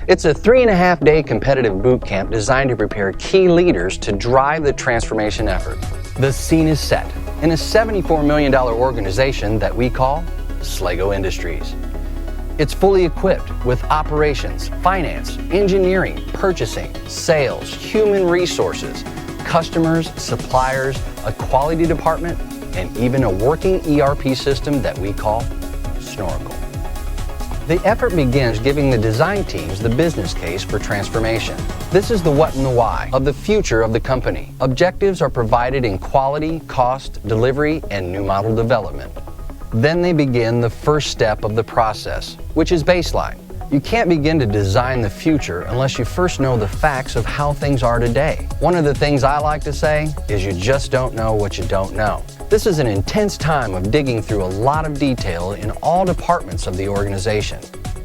It's a 3.5-day competitive boot camp designed to prepare key leaders to drive the transformation effort. The scene is set in a $74 million organization that we call SLEGO Industries. It's fully equipped with operations, finance, engineering, purchasing, sales, human resources, customers, suppliers, a quality department, and even a working ERP system that we call Snorkel. The effort begins giving the design teams the business case for transformation. This is the what and the why of the future of the company. Objectives are provided in quality, cost, delivery, and new model development. Then they begin the first step of the process, which is baseline. You can't begin to design the future unless you first know the facts of how things are today. One of the things I like to say is you just don't know what you don't know. This is an intense time of digging through a lot of detail in all departments of the organization.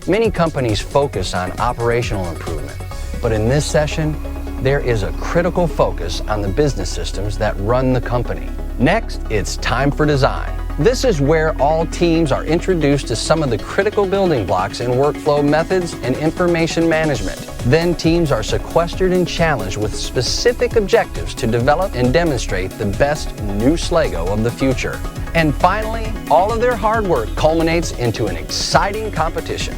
Many companies focus on operational improvement, but in this session, there is a critical focus on the business systems that run the company. Next, it's time for design. This is where all teams are introduced to some of the critical building blocks in workflow methods and information management. Then teams are sequestered and challenged with specific objectives to develop and demonstrate the best new SLEGO of the future. And finally, all of their hard work culminates into an exciting competition.